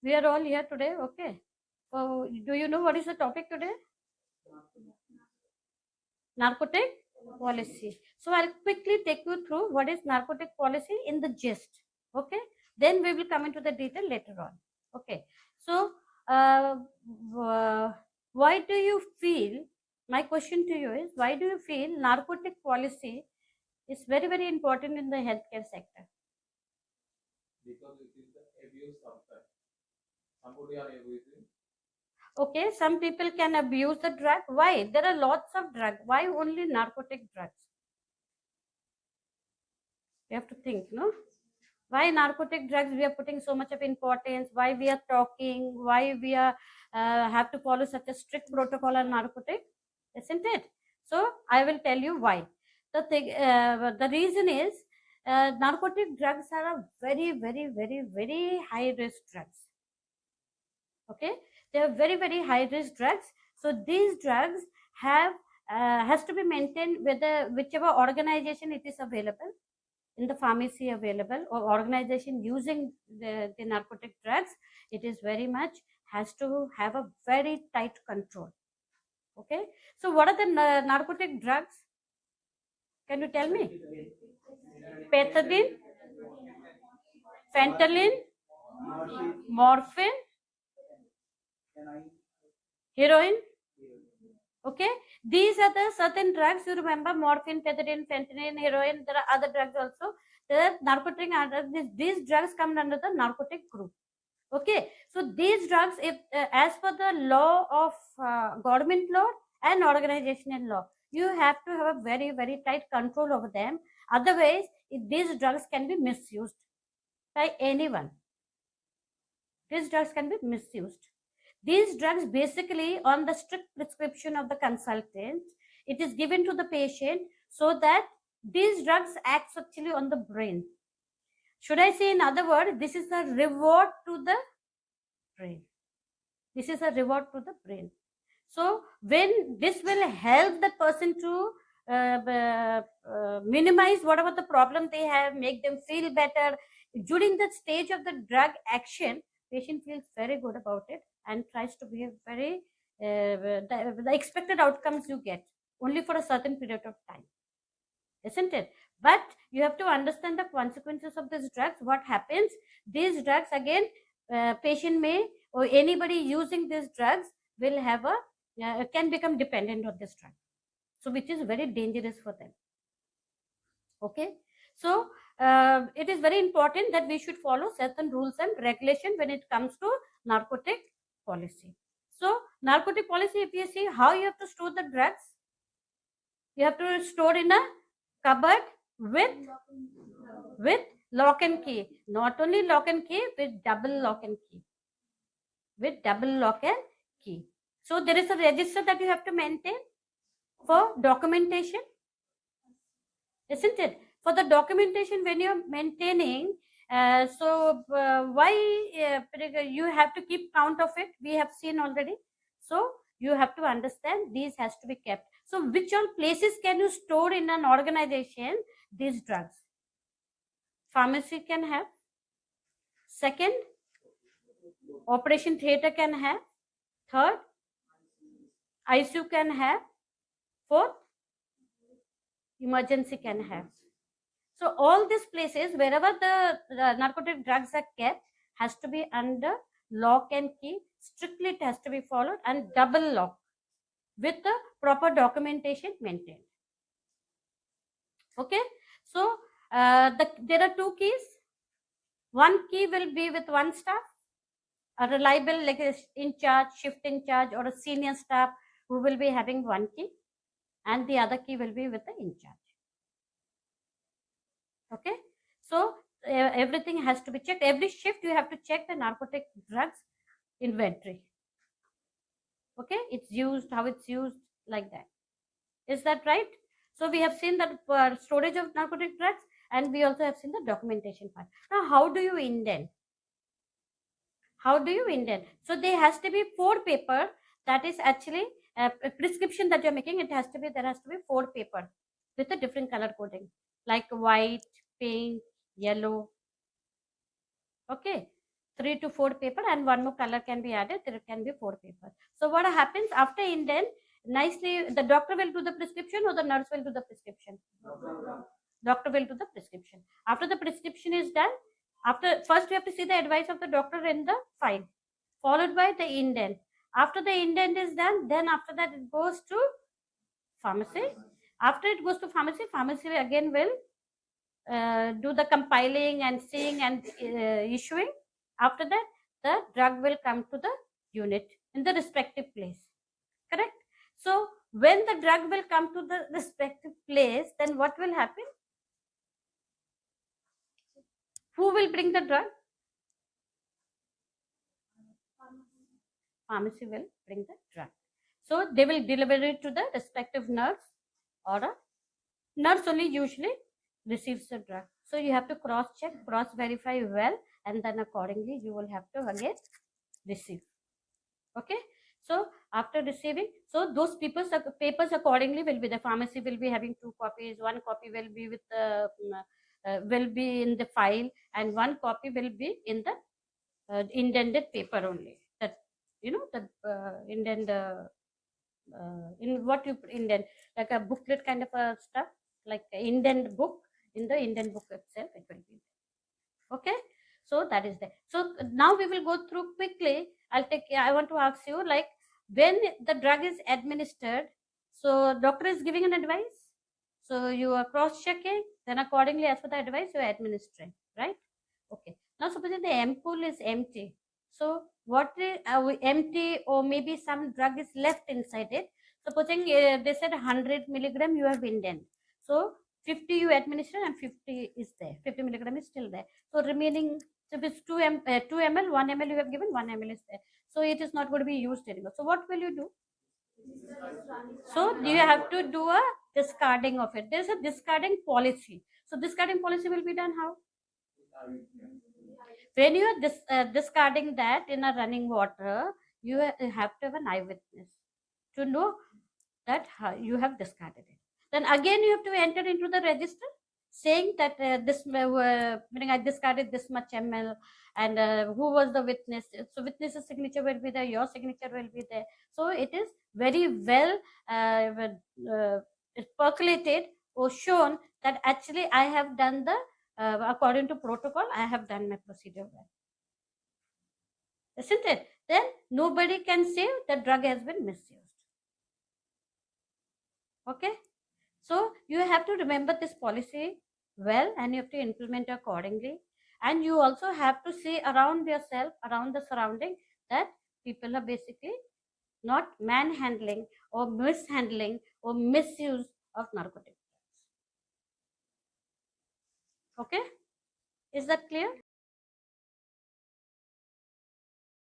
We are all here today, okay? So, do you know what is the topic today? Narcotic policy. So, I'll quickly take you through what is narcotic policy in the gist, okay? Then we will come into the detail later on, okay? So, why do you feel, my question to you is, why do you feel narcotic policy is very, very important in the healthcare sector? Because it is the abuse sometimes. Somebody are abusing. Okay, some people can abuse the drug. Why? There are lots of drugs. Why only narcotic drugs? You have to think, no? Why narcotic drugs we are putting so much of importance? Why we are talking? Why we are have to follow such a strict protocol on narcotic? Isn't it? So I will tell you why. The reason is narcotic drugs are a very, very, very, very high risk drugs. Okay, they are very, very high risk drugs. So these drugs have has to be maintained whether whichever organization it is available in the pharmacy available or organization using the narcotic drugs, it is very much has to have a very tight control. Okay, so what are the narcotic drugs? Can you tell me? Pethidine, fentanyl, morphine, heroin. Okay, these are the certain drugs. You remember morphine, pethidine, fentanyl, heroin. There are other drugs also. There are narcotic. These drugs come under the narcotic group. Okay, so these drugs, if as per the law of government law and organizational law, you have to have a very, very tight control over them. Otherwise, these drugs can be misused by anyone. These drugs can be misused. These drugs basically on the strict prescription of the consultant, it is given to the patient so that these drugs acts actually on the brain. Should I say in other words, this is a reward to the brain. This is a reward to the brain. So when this will help the person to minimize whatever the problem they have, make them feel better. During the stage of the drug action, patient feels very good about it and tries to behave very the expected outcomes you get only for a certain period of time, isn't it? But you have to understand the consequences of these drugs. What happens? These drugs again, patient may or anybody using these drugs will have a can become dependent on this drug, so which is very dangerous for them. Okay, so it is very important that we should follow certain rules and regulation when it comes to narcotic policy. So narcotic policy, if you see how you have to store the drugs, you have to store in a cupboard with lock and key. Not only lock and key, with double lock and key. With double lock and key. So there is a register that you have to maintain for documentation, isn't it? For the documentation, when you are maintaining, why you have to keep count of it? We have seen already. So you have to understand these has to be kept. So which all places can you store in an organization these drugs? Pharmacy can have. Second, operation theater can have. Third, ICU can have. Fourth, emergency can have. So all these places, wherever the narcotic drugs are kept, has to be under lock and key. Strictly it has to be followed and double lock with the proper documentation maintained. Okay, so there are two keys. One key will be with one staff, a reliable like a in charge, shift in charge, or a senior staff who will be having one key, and the other key will be with the in charge. Okay, so everything has to be checked. Every shift you have to check the narcotic drugs inventory. Okay, it's used, how it's used, like that. Is that right? So we have seen that storage of narcotic drugs, and we also have seen the documentation part. Now, how do you indent? How do you indent? So there has to be 4 paper. That is actually a prescription that you're making. It has to be, there has to be 4 paper with a different color coding, like white, pink, yellow. Okay, 3 to 4 paper, and one more color can be added. There can be 4 papers. So what happens after indent? Nicely, the doctor will do the prescription or the nurse will do the prescription? Doctor will do the prescription. After the prescription is done, after first we have to see the advice of the doctor in the file, followed by the indent. After the indent is done, then after that it goes to pharmacy. After it goes to pharmacy, pharmacy again will do the compiling and seeing and issuing. After that, the drug will come to the unit in the respective place. Correct? So when the drug will come to the respective place, then what will happen? Who will bring the drug? Pharmacy will bring the drug. So they will deliver it to the respective nurse, or a nurse only usually receives the drug. So you have to cross check, cross verify well, and then accordingly you will have to again receive. Okay. So after receiving, so those papers accordingly will be, the pharmacy will be having 2 copies. 1 copy will be with the will be in the file, and 1 copy will be in the indented paper only. That the indent in what you indent, like a booklet kind of a stuff, like an indent book. In the indent book itself, it will be there. Okay. So that is there. So now we will go through quickly. I want to ask you, like, when the drug is administered, so doctor is giving an advice, so you are cross checking, then accordingly as per the advice you are administering, right? Okay. Now supposing the ampoule is empty, so what is empty, or maybe some drug is left inside it. Supposing they said 100 milligram you have indent, so 50 you administer and 50 is there, 50 milligram is still there. So remaining, so if it's 2 ml, 1 ml you have given, 1 ml is there. So it is not going to be used anymore. So what will you do? So you have to do a discarding of it. There's a discarding policy. So discarding policy will be done how? When you are discarding that in a running water, you have to have an eyewitness to know that you have discarded it. Then again you have to enter into the register saying that meaning I discarded this much ml, and who was the witness. So witness's signature will be there, your signature will be there. So it is very well percolated or shown that actually I have done the according to protocol, I have done my procedure well, isn't it? Then nobody can say the drug has been misused. Okay. So you have to remember this policy well, and you have to implement accordingly. And you also have to see around yourself, around the surrounding, that people are basically not manhandling or mishandling or misuse of narcotics. Okay. Is that clear?